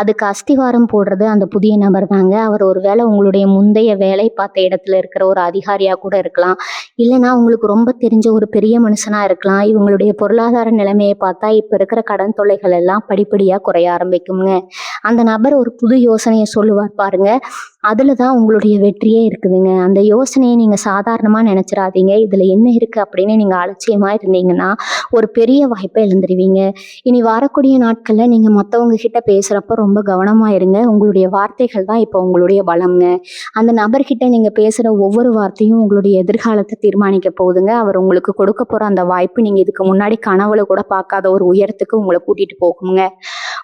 அதுக்கு அஸ்திவாரம் போடுறது அந்த புதிய நபர் தாங்க. அவர் ஒரு வேளை உங்களுடைய முந்தைய வேலை பார்த்த இடத்துல இருக்கிற ஒரு அதிகாரியா கூட இருக்கலாம், இல்லைன்னா உங்களுக்கு ரொம்ப தெரிஞ்ச ஒரு பெரிய மனுஷனா இருக்கலாம். இவங்களுடைய பொருளாதார நிலைமையை பார்த்தா இப்ப இருக்கிற கடன் தொல்லைகள் எல்லாம் படிப்படியா குறைய ஆரம்பிக்குங்க. அந்த நபர் ஒரு புது யோசனையை சொல்லுவார் பாருங்க, அதுலதான் உங்களுடைய வெற்றியே இருக்குதுங்க. அந்த யோசனையை நீங்க சாதாரணமா நினைச்சிடாதீங்க. இதுல என்ன இருக்கு அப்படின்னு நீங்க அலட்சியமா இருந்தீங்கன்னா ஒரு பெரிய வாய்ப்பை இழந்துருவீங்க. இனி வரக்கூடிய நாட்கள்ல நீங்க மத்தவங்க கிட்ட பேசுறப்ப ரொம்ப கவனமா இருங்க. உங்களுடைய வார்த்தைகள் தான் இப்போ உங்களுடைய பலம்ங்க. அந்த நபர்கிட்ட நீங்க பேசுற ஒவ்வொரு வார்த்தையும் உங்களுடைய எதிர்காலத்தை தீர்மானிக்க போகுதுங்க. அவர் உங்களுக்கு கொடுக்க போற அந்த வாய்ப்பு நீங்க இதுக்கு முன்னாடி கனவுல கூட பார்க்காத ஒரு உயரத்துக்கு உங்களை கூட்டிட்டு போகுங்க.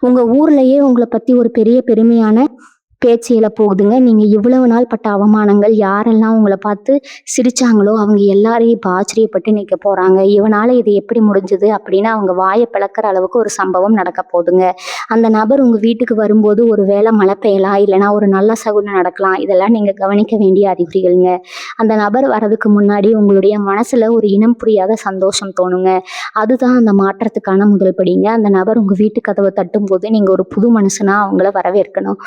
உங்க ஊர்லயே உங்களை பத்தி ஒரு பெரிய பெருமையான பேச்சு போகுதுங்க. நீங்க இவ்வளவு நாள் பட்ட அவமானங்கள், யாரெல்லாம் உங்களை பார்த்து சிரிச்சாங்களோ அவங்க எல்லாரையும் இப்ப ஆச்சரியப்பட்டு நிக்க போறாங்க. இவனால இது எப்படி முடிஞ்சது அப்படின்னு அவங்க வாயை பிளக்கிற அளவுக்கு ஒரு சம்பவம் நடக்க போகுதுங்க. அந்த நபர் உங்க வீட்டுக்கு வரும்போது ஒரு வேளை மழை பெய்யலாம், இல்லைன்னா ஒரு நல்ல சகுனம் நடக்கலாம். இதெல்லாம் நீங்க கவனிக்க வேண்டிய அறிகுறிகள்ங்க. அந்த நபர் வர்றதுக்கு முன்னாடி உங்களுடைய மனசுல ஒரு இனம் புரியாத சந்தோஷம் தோணுங்க. அதுதான் அந்த மாற்றத்துக்கான முதல் படிங்க. அந்த நபர் உங்க வீட்டு கதவை தட்டும் போது நீங்க ஒரு புது மனுஷனா அவங்கள வரவேற்கணும்.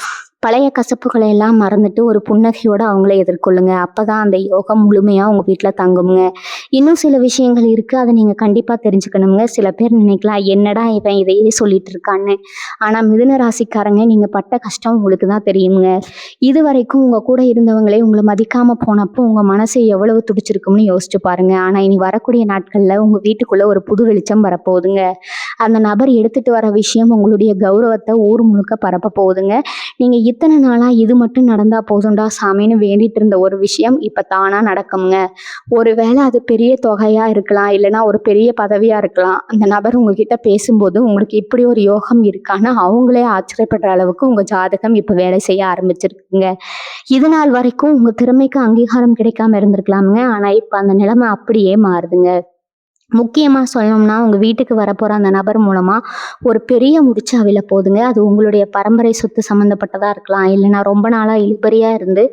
பழைய கசப்புகளை எல்லாம் மறந்துட்டு ஒரு புன்னகையோட அவங்கள எதிர்கொள்ளுங்க. அப்பதான் அந்த யோகம் முழுமையா உங்க வீட்டுல தங்குங்க. இன்னும் சில விஷயங்கள் இருக்கு, அதை நீங்க கண்டிப்பா தெரிஞ்சுக்கணுங்க. சில பேர் நினைக்கலாம், என்னடா இவன் இதையே சொல்லிட்டு இருக்கான்னு. ஆனா மிதுன ராசிக்காரங்க, நீங்க பட்ட கஷ்டம் உங்களுக்கு தான் தெரியுங்க. இது வரைக்கும் உங்க கூட இருந்தவங்களே உங்களை மதிக்காம போனப்போ உங்க மனசு எவ்வளவு துடிச்சிருக்கும்னு யோசிச்சு பாருங்க. ஆனா இனி வரக்கூடிய நாட்கள்ல உங்க வீட்டுக்குள்ள ஒரு புது வெளிச்சம் வரப்போகுதுங்க. அந்த நபர் எடுத்துட்டு வர விஷயம் உங்களுடைய கௌரவத்தை ஊர் முழுக்க பரப்ப போகுதுங்க. நீங்க இத்தனை நாளா இது மட்டும் நடந்தா போதும்டா சாமின்னு வேண்டிட்டு இருந்த ஒரு விஷயம் இப்ப தானா நடக்குங்க. ஒருவேளை அது பெரிய தொகையா இருக்கலாம், இல்லைன்னா ஒரு பெரிய பதவியா இருக்கலாம். அந்த நபர் உங்ககிட்ட பேசும்போது உங்களுக்கு இப்படி ஒரு யோகம் இருக்கான்னு அவங்களே ஆச்சரியப்படுற அளவுக்கு உங்க ஜாதகம் இப்ப வேலை செய்ய ஆரம்பிச்சிருக்குங்க. இது நாள் வரைக்கும் உங்க திறமைக்கு அங்கீகாரம் கிடைக்காம இருந்திருக்கலாமுங்க. ஆனா இப்ப அந்த நிலைமை அப்படியே மாறுதுங்க. முக்கியமா சொல்லணும்னா, உங்க வீட்டுக்கு வரப்போற அந்த நபர் மூலமா ஒரு பெரிய முடிச்சு அவிழ போகுதுங்க. அது உங்களுடைய பரம்பரை சொத்து சம்மந்தப்பட்டதா இருக்கலாம். இல்லைன்னா ரொம்ப நாளா இழுபறியா இருந்து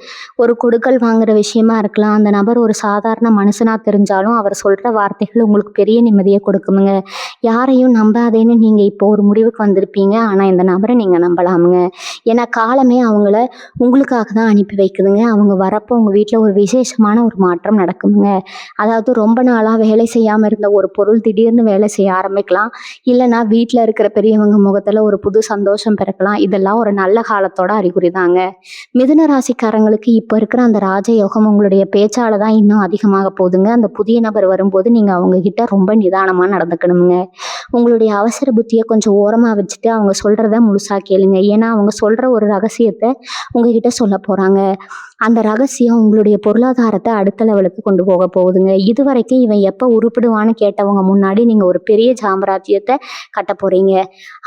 ஒரு கொடுக்கல் வாங்குற விஷயமா இருக்கலாம். அந்த நபர் ஒரு சாதாரண மனுஷனா தெரிஞ்சாலும் அவர் சொல்ற வார்த்தைகள் உங்களுக்கு பெரிய நிம்மதியை கொடுக்குமுங்க. யாரையும் நம்பாதேன்னு நீங்க இப்போ ஒரு முடிவுக்கு வந்திருப்பீங்க. ஆனா இந்த நபரை நீங்க நம்பலாமுங்க. ஏன்னா காலமே அவங்கள உங்களுக்காக தான் அனுப்பி வைக்குதுங்க. அவங்க வரப்போ உங்க வீட்டுல ஒரு விசேஷமான ஒரு மாற்றம் நடக்குமுங்க. அதாவது ரொம்ப நாளா வேலை செய்யாம இருந்த ஒரு பொருள் திடீர்னு வேலை செய்ய ஆரம்பிக்கலாம். இல்லைன்னா வீட்டில் இருக்கிற பெரியவங்க முகத்துல ஒரு புது சந்தோஷம் பிறக்கலாம். இதெல்லாம் ஒரு நல்ல காலத்தோட அறிகுறி தாங்க. மிதுன ராசிக்காரங்களுக்கு இப்போ இருக்கிற அந்த ராஜயோகம் உங்களுடைய பேச்சால தான் இன்னும் அதிகமாக போகுதுங்க. அந்த புதிய நபர் வரும்போது நீங்க அவங்க கிட்ட ரொம்ப நிதானமா நடந்துக்கணுங்க. உங்களுடைய அவசர புத்தியை கொஞ்சம் ஓரமா வச்சுட்டு அவங்க சொல்றத முழுசா கேளுங்க. ஏன்னா அவங்க சொல்ற ஒரு ரகசியத்தை உங்ககிட்ட சொல்ல போறாங்க. அந்த ரகசியம் உங்களுடைய பொருளாதாரத்தை அடுத்த லெவலுக்கு கொண்டு போக போகுதுங்க. இது வரைக்கும் இவன் எப்போ உருப்பிடுவான்னு கேட்டவங்க முன்னாடி நீங்க ஒரு பெரிய சாம்ராஜ்யத்தை கட்ட போறீங்க.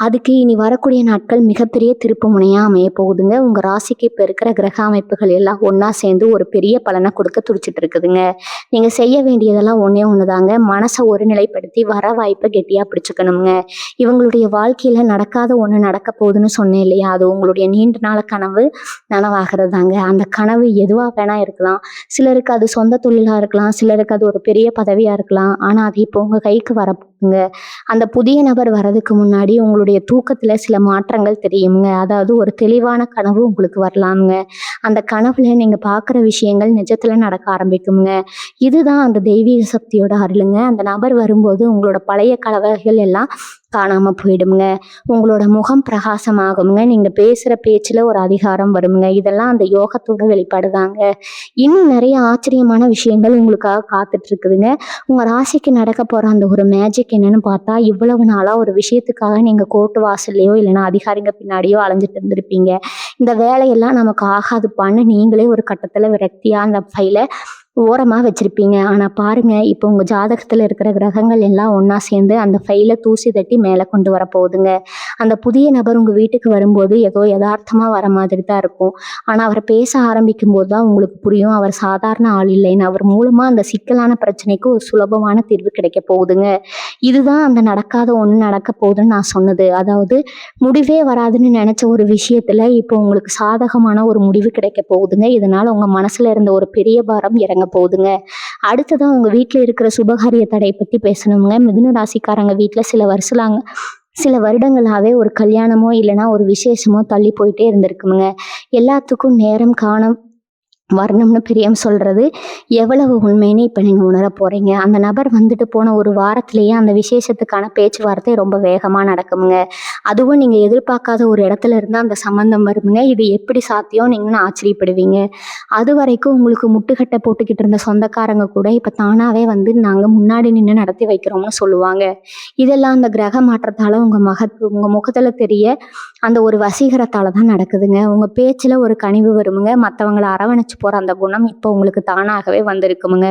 அதுக்கு இனி வரக்கூடிய நாட்கள் மிகப்பெரிய திருப்பு முனையா அமைய போகுதுங்க. உங்க ராசிக்கு இப்ப இருக்கிற கிரக அமைப்புகள் எல்லாம் ஒன்னா சேர்ந்து ஒரு பெரிய பலனை கொடுக்க துடிச்சிட்டு இருக்குதுங்க. நீங்க செய்ய வேண்டியதெல்லாம் ஒன்னே ஒண்ணுதாங்க. மனசை ஒருநிலைப்படுத்தி வர வாய்ப்பை கெட்டியா பிடிச்சுக்கணுங்க. இவங்களுடைய வாழ்க்கையில நடக்காத ஒண்ணு நடக்க போகுதுன்னு சொன்னேன் இல்லையா, அது உங்களுடைய நீண்ட நாள கனவு நனவாகிறது தாங்க. அந்த கனவு எதுவா வேணா இருக்கலாம். சிலருக்கு அது சொந்த தொழிலா இருக்கலாம், சிலருக்கு அது ஒரு பெரிய பதவியா இருக்கலாம். ஆனா அது இப்போ உங்க கைக்கு வரப்போகுங்க. அந்த புதிய நபர் வர்றதுக்கு முன்னாடி உங்களுடைய தூக்கத்துல சில மாற்றங்கள் தெரியுங்க. அதாவது ஒரு தெளிவான கனவு உங்களுக்கு வரலாமுங்க. அந்த கனவுல நீங்க பார்க்குற விஷயங்கள் நிஜத்துல நடக்க ஆரம்பிக்குங்க. இதுதான் அந்த தெய்வீக சக்தியோட அருளுங்க. அந்த நபர் வரும்போது உங்களோட பழைய கலவைகள் எல்லாம் காணாம போயிடுங்க. உங்களோட முகம் பிரகாசமாகுங்க. நீங்க பேசுற பேச்சுல ஒரு அதிகாரம் வருங்க. இதெல்லாம் அந்த யோகத்தோட வெளிப்பாடுதாங்க. இன்னும் நிறைய ஆச்சரியமான விஷயங்கள் உங்களுக்காக காத்துட்டு இருக்குதுங்க. உங்க ராசிக்கு நடக்க போற அந்த ஒரு மேஜிக் என்னன்னு பார்த்தா, இவ்வளவு நாளா ஒரு விஷயத்துக்காக நீங்க கோர்ட்டு வாசல்லையோ இல்லைன்னா அதிகாரிங்க பின்னாடியோ அலைஞ்சிட்டு இருந்திருப்பீங்க. இந்த வேலையெல்லாம் நமக்கு ஆகாதுப்பான்னு நீங்களே ஒரு கட்டத்துல விரக்தியா அந்த ஃபைலை ஓரமா வச்சிருப்பீங்க. ஆனா பாருங்க, இப்போ உங்க ஜாதகத்துல இருக்கிற கிரகங்கள் எல்லாம் ஒன்னா சேர்ந்து அந்த ஃபைல தூசி தட்டி மேல கொண்டு வர போகுதுங்க. அந்த புதிய நபர் உங்க வீட்டுக்கு வரும்போது ஏதோ யதார்த்தமா வர மாதிரி தான் இருக்கும். ஆனா அவர் பேச ஆரம்பிக்கும் போது தான் உங்களுக்கு புரியும் அவர் சாதாரண ஆள் இல்லைன்னு. அவர் மூலமா அந்த சிக்கலான பிரச்சனைக்கு ஒரு சுலபமான தீர்வு கிடைக்க போகுதுங்க. இதுதான் அந்த நடக்காத ஒண்ணு நடக்க போகுதுன்னு நான் சொன்னது. அதாவது முடிவே வராதுன்னு நினைச்ச ஒரு விஷயத்துல இப்போ உங்களுக்கு சாதகமான ஒரு முடிவு கிடைக்க போகுதுங்க. இதனால உங்க மனசுல இருந்த ஒரு பெரிய பாரம் இறங்க போகுதுங்க. அடுத்ததான் உங்க வீட்டுல இருக்கிற சுபகாரிய தடை பத்தி பேசணுங்க. மிதுன ராசிக்காரங்க வீட்டுல சில வருடங்களாவே ஒரு கல்யாணமோ இல்லைன்னா ஒரு விசேஷமோ தள்ளி போயிட்டே இருந்திருக்குங்க. எல்லாத்துக்கும் நேரம் காணம் வரணும்னு பிரியம் சொல்றது எவ்வளவு உண்மைன்னு இப்ப நீங்க உணர போறீங்க. அந்த நபர் வந்துட்டு போன ஒரு வாரத்திலேயே அந்த விசேஷத்துக்கான பேச்சுவார்த்தை ரொம்ப வேகமா நடக்குமுங்க. அதுவும் நீங்க எதிர்பார்க்காத ஒரு இடத்துல இருந்து அந்த சம்பந்தம் வருமுங்க. இது எப்படி சாத்தியம் நீங்கன்னு ஆச்சரியப்படுவீங்க. அது வரைக்கும் உங்களுக்கு முட்டுக்கட்டை போட்டுக்கிட்டு இருந்த சொந்தக்காரங்க கூட இப்ப தானாவே வந்து நாங்க முன்னாடி நின்று நடத்தி வைக்கிறோம்னு சொல்லுவாங்க. இதெல்லாம் அந்த கிரக மாற்றத்தால உங்க முகத்துல தெரிய அந்த ஒரு வசீகரத்தால தான் நடக்குதுங்க. உங்க பேச்சுல ஒரு கனிவு வருமுங்க. மற்றவங்களை அரவணைச்சு போற அந்த குணம் இப்போ உங்களுக்கு தானாகவே வந்திருக்குமுங்க.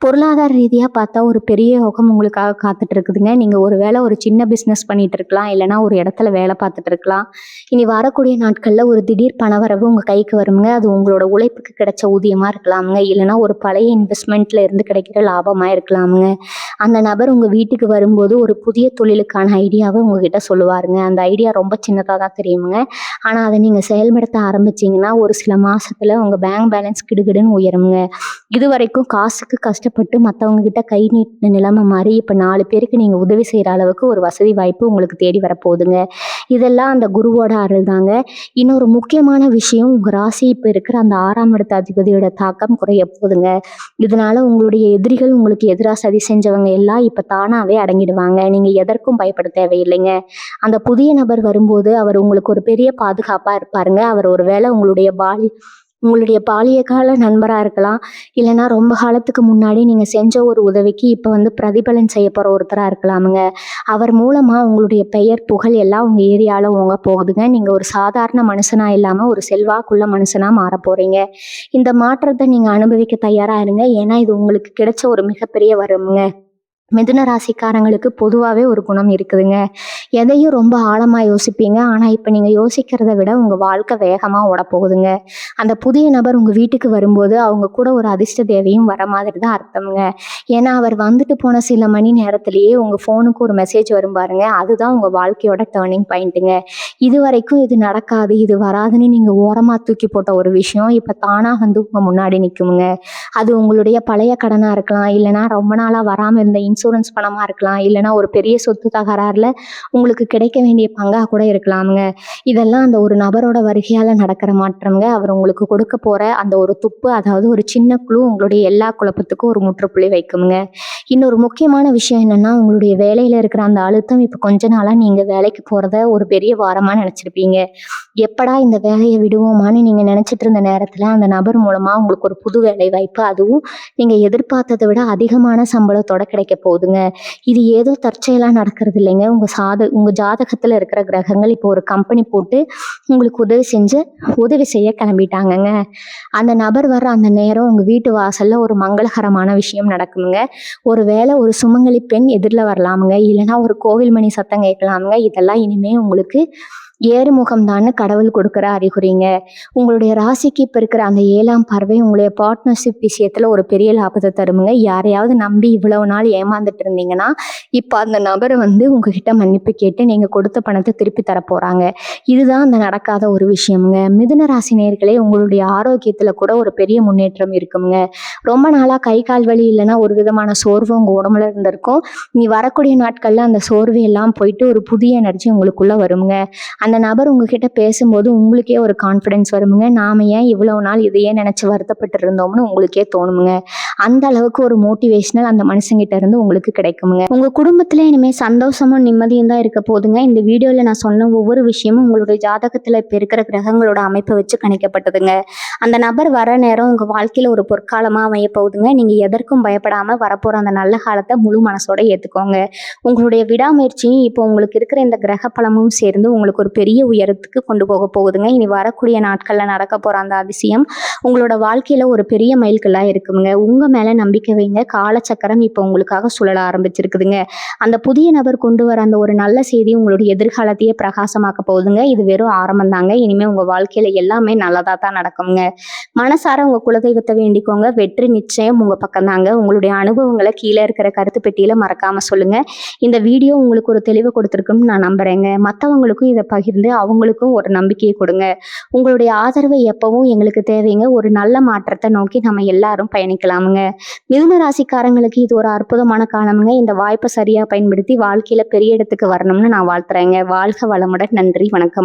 பொருளாதார ரீதியா பார்த்தா ஒரு பெரிய யோகம் உங்களுக்காக காத்துட்டு இருக்குதுங்க. நீங்க ஒருவேளை ஒரு சின்ன பிசினஸ் பண்ணிட்டு இருக்கலாம், இல்லைன்னா ஒரு இடத்துல வேலை பார்த்துட்டு இருக்கலாம். இனி வரக்கூடிய நாட்கள்ல ஒரு திடீர் பணவரவு உங்க கைக்கு வருமுங்க. அது உங்களோட உழைப்புக்கு கிடைச்ச ஊதியமா இருக்கலாமுங்க, இல்லைன்னா ஒரு பழைய இன்வெஸ்ட்மெண்ட்ல இருந்து கிடைக்கிற லாபமா இருக்கலாமுங்க. அந்த நபர் உங்க வீட்டுக்கு வரும்போது ஒரு புதிய தொழிலுக்கான ஐடியாவை உங்ககிட்ட சொல்லுவாருங்க. அந்த ஐடியா ரொம்ப சின்னதாக தான் தெரியுமுங்க. ஆனா அதை நீங்க செயல்படுத்த ஆரம்பிச்சீங்கன்னா ஒரு சில மாசத்துல உங்க பேங்க் பேலன்ஸ் கிடுகிடுன்னு உயருங்க. இது வரைக்கும் காசுக்கு கஷ்டப்பட்டு மற்றவங்க கிட்ட கை நீட்டின நிலைமை மாறி இப்ப 4 பேருக்கு நீங்க உதவி செய்யற அளவுக்கு ஒரு வசதி வாய்ப்பு உங்களுக்கு தேடி வரப்போகுதுங்க. இதெல்லாம் அந்த குருவோட அருள் தாங்க. இன்னொரு முக்கியமான விஷயம், உங்க ராசி இப்ப இருக்கிற அந்த 6ஆம் இடத்து அதிபதியோட தாக்கம் குறைய போகுதுங்க. இதனால உங்களுடைய எதிரிகள், உங்களுக்கு எதிராக சதி செஞ்சவங்க எல்லாம் இப்ப தானாவே அடங்கிடுவாங்க. நீங்க எதற்கும் பயப்பட தேவையில்லைங்க. அந்த புதிய நபர் வரும்போது அவர் உங்களுக்கு ஒரு பெரிய பாதுகாப்பா இருப்பாருங்க. அவர் ஒருவேளை உங்களுடைய உங்களுடைய பாலிய கால நண்பரா இருக்கலாம். இல்லைன்னா ரொம்ப காலத்துக்கு முன்னாடி நீங்க செஞ்ச ஒரு உதவிக்கு இப்ப வந்து பிரதிபலன் செய்ய போற ஒருத்தரா இருக்கலாமுங்க. அவர் மூலமா உங்களுடைய பெயர், புகழ் எல்லாம் உங்க ஏரியால ஓங்க போகுதுங்க. நீங்க ஒரு சாதாரண மனுஷனா இல்லாம ஒரு செல்வாக்குள்ள மனுஷனா மாறப் போறீங்க. இந்த மாற்றத்த நீங்க அனுபவிக்க தயாரா இருங்க. ஏன்னா இது உங்களுக்கு கிடைச்ச ஒரு மிகப்பெரிய வரம்ங்க. மிதுன ராசிக்காரங்களுக்கு பொதுவாவே ஒரு குணம் இருக்குதுங்க. எதையும் ரொம்ப ஆழமா யோசிப்பீங்க. ஆனா இப்ப நீங்க யோசிக்கிறத விட உங்க வாழ்க்கை வேகமா ஓடப்போகுதுங்க. அந்த புதிய நபர் உங்க வீட்டுக்கு வரும்போது அவங்க கூட ஒரு அதிர்ஷ்ட தேவையும் வர மாதிரி தான் அர்த்தம்ங்க. ஏன்னா அவர் வந்துட்டு போன சில மணி நேரத்திலேயே உங்க ஃபோனுக்கு ஒரு மெசேஜ் வரும் பாருங்க. அதுதான் உங்க வாழ்க்கையோட டர்னிங் பாயிண்ட்டுங்க. இதுவரைக்கும் இது நடக்காது, இது வராதுன்னு நீங்க ஓரமா தூக்கி போட்ட ஒரு விஷயம் இப்ப தானா வந்து உங்க முன்னாடி நிக்குமுங்க. அது உங்களுடைய பழைய கடனா இருக்கலாம், இல்லைன்னா ரொம்ப நாளா வராம இருந்த இன்சூரன்ஸ் பணமா இருக்கலாம், இல்லைன்னா ஒரு பெரிய சொத்து தகராறுல உங்களுக்கு கிடைக்க வேண்டிய பங்கா கூட இருக்கலாமுங்க. இதெல்லாம் அந்த ஒரு நபரோட வருகையால நடக்கிற மாற்றம்ங்க. அவர் உங்களுக்கு கொடுக்க போற அந்த ஒரு துப்பு, அதாவது ஒரு சின்ன குழு உங்களுடைய எல்லா குழப்பத்துக்கும் ஒரு முற்றுப்புள்ளி வைக்குமுங்க. இன்னொரு முக்கியமான விஷயம் என்னன்னா, உங்களுடைய வேலையில இருக்கிற அந்த அழுத்தம் இப்ப கொஞ்ச நாளா நீங்க வேலைக்கு போறத ஒரு பெரிய வாரமா நினைச்சிருப்பீங்க. எப்படா இந்த வேலையை விடுவோமான்னு நீங்க நினைச்சிட்டு இருந்த நேரத்துல அந்த நபர் மூலமா உங்களுக்கு ஒரு புது வேலை வாய்ப்பு, அதுவும் நீங்க எதிர்பார்த்ததை விட அதிகமான சம்பளத்தோட கிடைக்க போகுதுங்க. இது ஏதோ தற்செயலா நடக்கிறது இல்லைங்க. உங்க ஜாதகத்துல இருக்கிற கிரகங்கள் இப்போ ஒரு கம்பெனி போட்டு உங்களுக்கு உதவி செய்ய கிளம்பிட்டாங்கங்க. அந்த நபர் வர்ற அந்த நேரம் உங்க வீட்டு வாசல்ல ஒரு மங்களகரமான விஷயம் நடக்குங்க. ஒரு வேளை ஒரு சுமங்கலி பெண் எதிரில் வரலாமுங்க, இல்லைன்னா ஒரு கோவில் மணி சத்தம் கேட்கலாமுங்க. இதெல்லாம் இனிமே உங்களுக்கு ஏறுமுகம் தான்னு கடவுள் கொடுக்குற அறிகுறிங்க. உங்களுடைய ராசிக்கு இப்ப இருக்கிற அந்த 7ஆம் பார்வை உங்களுடைய பார்ட்னர்ஷிப் விஷயத்துல ஒரு பெரிய லாபத்தை தருமுங்க. யாரையாவது நம்பி இவ்வளவு நாள் ஏமாந்துட்டு இருந்தீங்கன்னா இப்ப அந்த நபர் வந்து உங்ககிட்ட மன்னிப்பு கேட்டு நீங்க கொடுத்த பணத்தை திருப்பி தர போறாங்க. இதுதான் அந்த நடக்காத ஒரு விஷயம்ங்க. மிதுன ராசி நேயர்களே, உங்களுடைய ஆரோக்கியத்துல கூட ஒரு பெரிய முன்னேற்றம் இருக்குங்க. ரொம்ப நாளா கை கால் வலி இல்லைன்னா ஒரு விதமான சோர்வு உங்க உடம்புல இருந்திருக்கும். நீ வரக்கூடிய நாட்கள்ல அந்த சோர்வு எல்லாம் போயிட்டு ஒரு புதிய எனர்ஜி உங்களுக்குள்ள வருங்க. அந்த நபர் உங்ககிட்ட பேசும்போது உங்களுக்கே ஒரு கான்ஃபிடென்ஸ் வருமுங்க. நாம ஏன் இவ்வளவு நாள் இதையே நினைச்சு வருத்தப்பட்டு இருந்தோம்னு உங்களுக்கே தோணுமுங்க. அந்த அளவுக்கு ஒரு மோட்டிவேஷனல் அந்த மனுஷங்கிட்ட இருந்து உங்களுக்கு கிடைக்குமுங்க. உங்க குடும்பத்துல இனிமே சந்தோஷமும் நிம்மதியும் தான் இருக்க போதுங்க. இந்த வீடியோல நான் சொன்ன ஒவ்வொரு விஷயமும் உங்களுடைய ஜாதகத்துல இப்ப இருக்கிற கிரகங்களோட அமைப்பை வச்சு கணிக்கப்பட்டதுங்க. அந்த நபர் வர நேரம் உங்க வாழ்க்கையில ஒரு பொற்காலமா அமைய போகுதுங்க. நீங்க எதற்கும் பயப்படாம வரப்போற அந்த நல்ல காலத்தை முழு மனசோட ஏத்துக்கோங்க. உங்களுடைய விடாமுயற்சியும் இப்போ உங்களுக்கு இருக்கிற இந்த கிரக பலமும் சேர்ந்து உங்களுக்கு ஒரு பெரிய உயரத்துக்கு கொண்டு போக போகுதுங்க. இனி வரக்கூடிய நாட்கள்ல நடக்க போற அந்த அதிசயம் உங்களோட வாழ்க்கையில ஒரு பெரிய மைல்கல்லா இருக்குங்க. உங்க மேல நம்பிக்கை வைங்க. காலச்சக்கரம் இப்போ உங்களுக்காக சுழல ஆரம்பிச்சிருக்குதுங்க. அந்த புதிய நபர் கொண்டு வர அந்த ஒரு நல்ல செய்தி உங்களுடைய எதிர்காலத்தையே பிரகாசமாக்க போகுதுங்க. இது வெறும் ஆரம்பம் தாங்க. இனிமே உங்க வாழ்க்கையில எல்லாமே நல்லதா தான் நடக்குங்க. மனசார உங்க குலதெய்வத்தை வேண்டிக்கோங்க. வெற்றி நிச்சயம் உங்க பக்கம் தாங்க. உங்களுடைய அனுபவங்களை கீழே இருக்கிற கருத்து பெட்டியில மறக்காம சொல்லுங்க. இந்த வீடியோ உங்களுக்கு ஒரு தெளிவு கொடுத்துருக்குன்னு நான் நம்புறேங்க. மற்றவங்களுக்கும் இதை பகிர்ந்து அவங்களுக்கும் ஒரு நம்பிக்கையை கொடுங்க. உங்களுடைய ஆதரவு எப்பவும் எங்களுக்கு தேவைங்க. ஒரு நல்ல மாற்றத்தை நோக்கி நம்ம எல்லாரும் பயணிக்கலாமுங்க. மிதுன ராசிக்காரங்களுக்கு இது ஒரு அற்புதமான காலமுங்க. இந்த வாய்ப்பை சரியா பயன்படுத்தி வாழ்க்கையில பெரிய இடத்துக்கு வரணும்னு நான் வாழ்த்துறேங்க. வாழ்க வளமுடன். நன்றி, வணக்கம்.